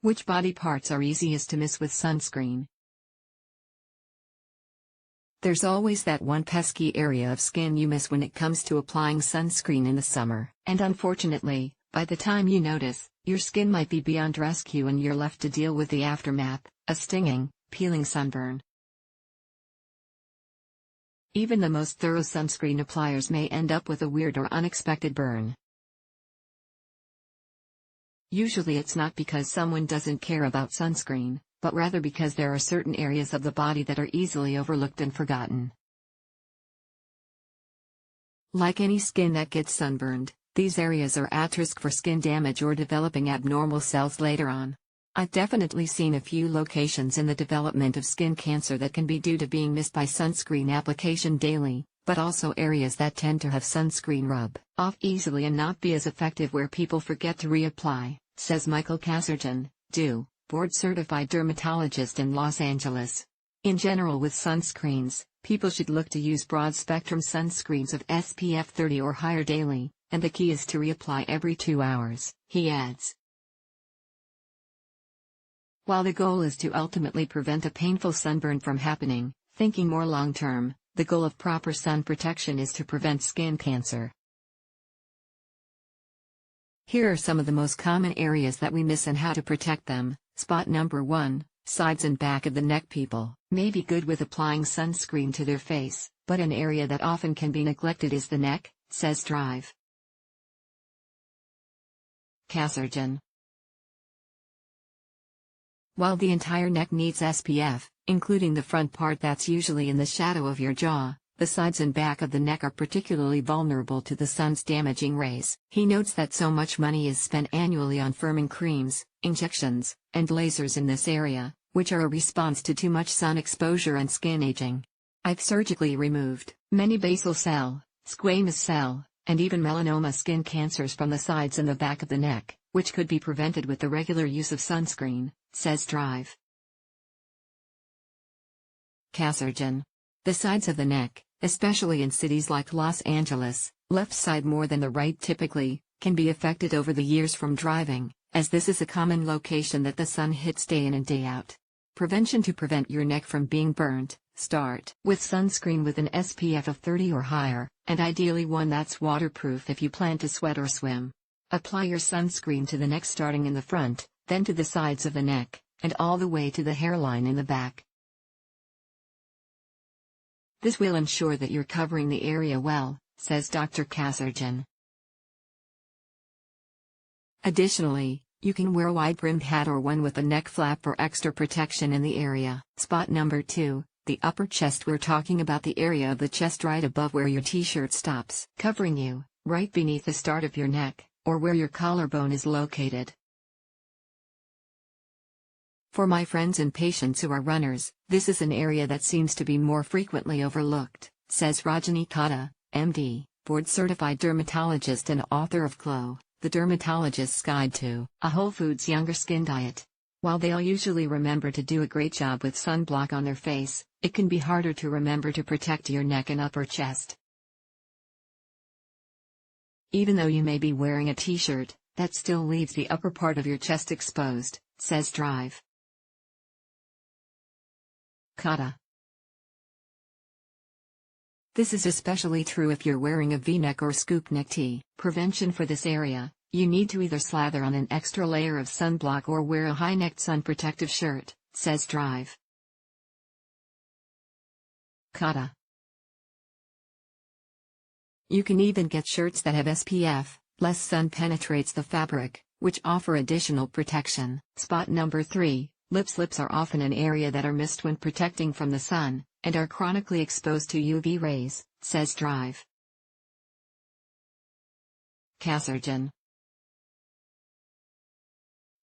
Which body parts are easiest to miss with sunscreen? There's always that one pesky area of skin you miss when it comes to applying sunscreen in the summer. And unfortunately, by the time you notice, your skin might be beyond rescue and you're left to deal with the aftermath, a stinging, peeling sunburn. Even the most thorough sunscreen appliers may end up with a weird or unexpected burn. Usually it's not because someone doesn't care about sunscreen, but rather because there are certain areas of the body that are easily overlooked and forgotten. Like any skin that gets sunburned, these areas are at risk for skin damage or developing abnormal cells later on. I've definitely seen a few locations in the development of skin cancer that can be due to being missed by sunscreen application daily, but also areas that tend to have sunscreen rub off easily and not be as effective where people forget to reapply, says Michael Kasserjan, board-certified dermatologist in Los Angeles. In general with sunscreens, people should look to use broad-spectrum sunscreens of SPF 30 or higher daily, and the key is to reapply every 2 hours, he adds. While the goal is to ultimately prevent a painful sunburn from happening, thinking more long-term, the goal of proper sun protection is to prevent skin cancer. Here are some of the most common areas that we miss and how to protect them. Spot number 1, sides and back of the neck. People may be good with applying sunscreen to their face, but an area that often can be neglected is the neck, says Drive. Kasserjan. While the entire neck needs SPF, including the front part that's usually in the shadow of your jaw, the sides and back of the neck are particularly vulnerable to the sun's damaging rays. He notes that so much money is spent annually on firming creams, injections, and lasers in this area, which are a response to too much sun exposure and skin aging. I've surgically removed many basal cell, squamous cell, and even melanoma skin cancers from the sides and the back of the neck, which could be prevented with the regular use of sunscreen, says Drive. Kasserjan. The sides of the neck, especially in cities like Los Angeles, left side more than the right typically, can be affected over the years from driving, as this is a common location that the sun hits day in and day out. Prevention. To prevent your neck from being burnt, start with sunscreen with an SPF of 30 or higher, and ideally one that's waterproof if you plan to sweat or swim. Apply your sunscreen to the neck starting in the front, then to the sides of the neck, and all the way to the hairline in the back. This will ensure that you're covering the area well, says Dr. Kasserjan. Additionally, you can wear a wide-brimmed hat or one with a neck flap for extra protection in the area. Spot number 2, the upper chest. We're talking about the area of the chest right above where your t-shirt stops, covering you, right beneath the start of your neck, or where your collarbone is located. For my friends and patients who are runners, this is an area that seems to be more frequently overlooked, says Rajani Tita, MD, board-certified dermatologist and author of Glow, The Dermatologist's Guide to a Whole Foods Younger Skin Diet. While they'll usually remember to do a great job with sunblock on their face, it can be harder to remember to protect your neck and upper chest. Even though you may be wearing a t-shirt, that still leaves the upper part of your chest exposed, says Drive. Kata. This is especially true if you're wearing a V-neck or scoop neck tee. Prevention. For this area, you need to either slather on an extra layer of sunblock or wear a high-necked sun protective shirt, says Drive. Kata. You can even get shirts that have SPF, less sun penetrates the fabric, which offer additional protection. Spot number 3. Lips. Lips are often an area that are missed when protecting from the sun, and are chronically exposed to UV rays, says Drive. Kasserjan.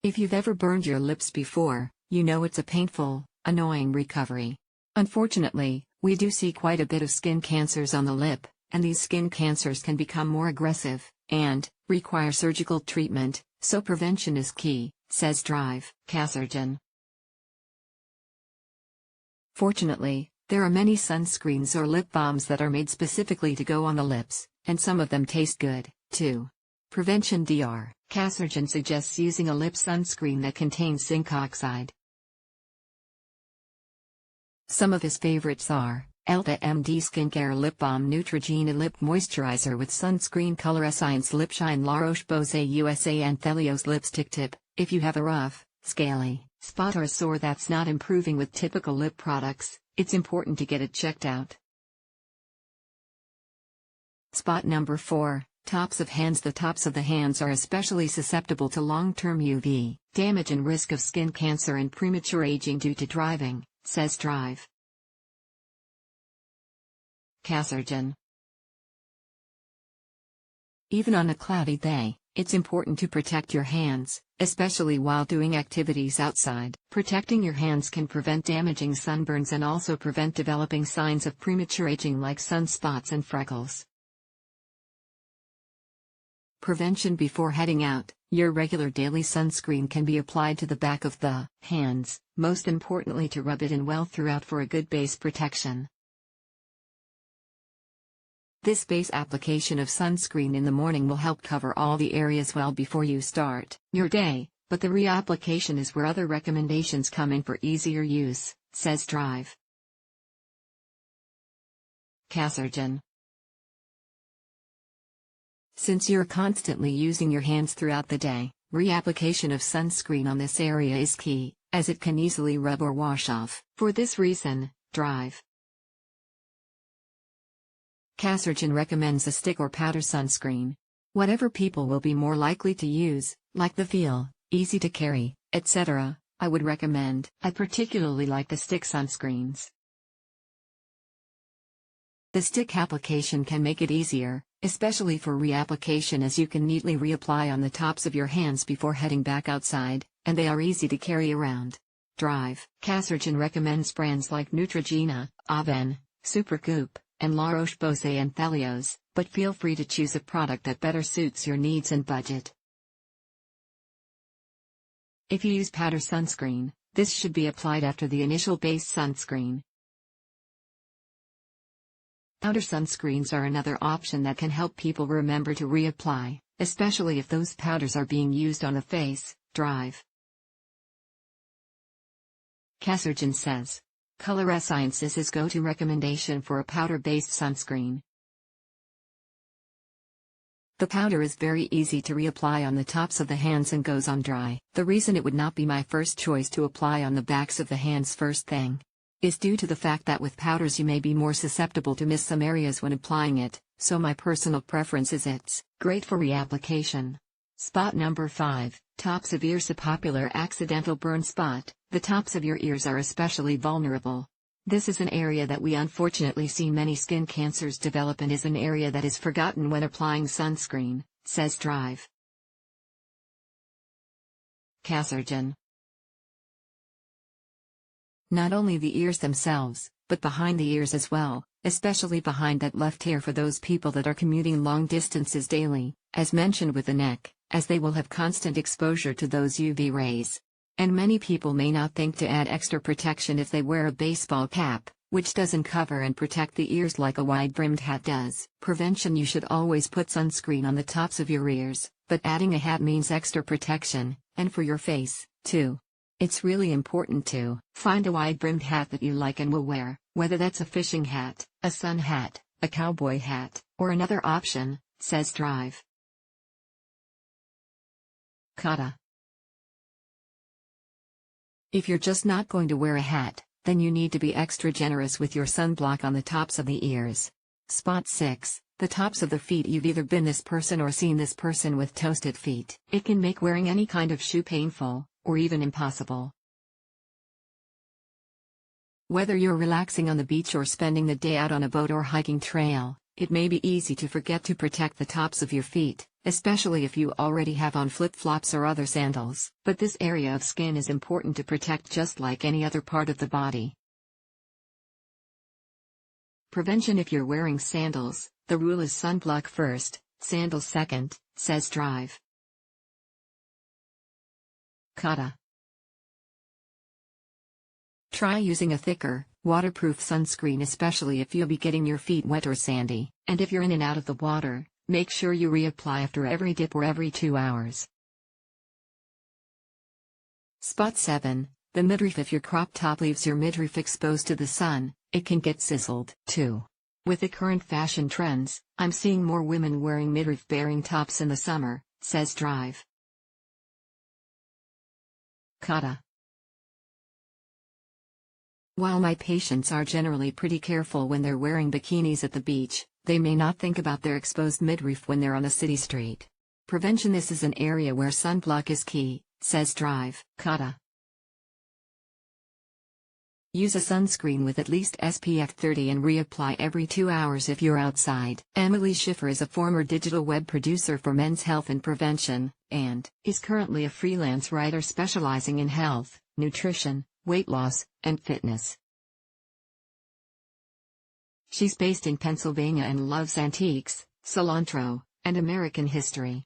If you've ever burned your lips before, you know it's a painful, annoying recovery. Unfortunately, we do see quite a bit of skin cancers on the lip, and these skin cancers can become more aggressive, and require surgical treatment, so prevention is key, says Drive. Kasserjan. Fortunately, there are many sunscreens or lip balms that are made specifically to go on the lips, and some of them taste good, too. Prevention Dr. Kasserjan suggests using a lip sunscreen that contains zinc oxide. Some of his favorites are Elta MD Skincare Lip Balm Neutrogena Lip Moisturizer with Sunscreen Color Essence Lip Shine La Roche-Posay USA Anthelios Lipstick Tip. If you have a rough, scaly spot or a sore that's not improving with typical lip products, it's important to get it checked out. Spot number 4. Tops of hands. The tops of the hands are especially susceptible to long-term UV damage and risk of skin cancer and premature aging due to driving, says Drive. Kasserjan. Even on a cloudy day, it's important to protect your hands, especially while doing activities outside. Protecting your hands can prevent damaging sunburns and also prevent developing signs of premature aging like sunspots and freckles. Prevention before heading out. Your regular daily sunscreen can be applied to the back of the hands, most importantly to rub it in well throughout for a good base protection. This base application of sunscreen in the morning will help cover all the areas well before you start your day, but the reapplication is where other recommendations come in for easier use, says Drive. Kasserjan. Since you're constantly using your hands throughout the day, reapplication of sunscreen on this area is key, as it can easily rub or wash off. For this reason, Drive. Kasserjan recommends a stick or powder sunscreen. Whatever people will be more likely to use, like the feel, easy to carry, etc., I would recommend. I particularly like the stick sunscreens. The stick application can make it easier, especially for reapplication, as you can neatly reapply on the tops of your hands before heading back outside, and they are easy to carry around. Drive. Kasserjan recommends brands like Neutrogena, Aven, Supergoop, and La Roche-Posay Anthelios, but feel free to choose a product that better suits your needs and budget. If you use powder sunscreen, this should be applied after the initial base sunscreen. Powder sunscreens are another option that can help people remember to reapply, especially if those powders are being used on the face. Drive. Kasserjan says. Color Essence is his go-to recommendation for a powder-based sunscreen. The powder is very easy to reapply on the tops of the hands and goes on dry. The reason it would not be my first choice to apply on the backs of the hands first thing is due to the fact that with powders you may be more susceptible to miss some areas when applying it, so my personal preference is it's great for reapplication. Spot number 5. Tops of ears. A popular accidental burn spot. The tops of your ears are especially vulnerable. This is an area that we unfortunately see many skin cancers develop and is an area that is forgotten when applying sunscreen, says Drive. Kasserjan. Not only the ears themselves, but behind the ears as well, especially behind that left ear for those people that are commuting long distances daily, as mentioned with the neck, as they will have constant exposure to those UV rays. And many people may not think to add extra protection if they wear a baseball cap, which doesn't cover and protect the ears like a wide-brimmed hat does. Prevention. You should always put sunscreen on the tops of your ears, but adding a hat means extra protection, and for your face, too. It's really important to find a wide-brimmed hat that you like and will wear, whether that's a fishing hat, a sun hat, a cowboy hat, or another option, says Drive. Tita. If you're just not going to wear a hat, then you need to be extra generous with your sunblock on the tops of the ears. Spot 6. The tops of the feet. You've either been this person or seen this person with toasted feet. It can make wearing any kind of shoe painful, or even impossible. Whether you're relaxing on the beach or spending the day out on a boat or hiking trail, it may be easy to forget to protect the tops of your feet, especially if you already have on flip-flops or other sandals. But this area of skin is important to protect just like any other part of the body. Prevention. If you're wearing sandals, the rule is sunblock first, sandals second, says Drive. Tita. Try using a thicker, waterproof sunscreen, especially if you'll be getting your feet wet or sandy. And if you're in and out of the water, Make sure you reapply after every dip or every 2 hours. Spot 7. The midriff. If your crop top leaves your midriff exposed to the sun, it can get sizzled. 2. With the current fashion trends, I'm seeing more women wearing midriff-bearing tops in the summer, says Drive. Tita. While my patients are generally pretty careful when they're wearing bikinis at the beach, they may not think about their exposed midriff when they're on a city street. Prevention. This is an area where sunblock is key, says Drive. Tita. Use a sunscreen with at least SPF 30 and reapply every 2 hours if you're outside. Emily Schiffer is a former digital web producer for Men's Health and Prevention, and is currently a freelance writer specializing in health, nutrition, weight loss, and fitness. She's based in Pennsylvania and loves antiques, cilantro, and American history.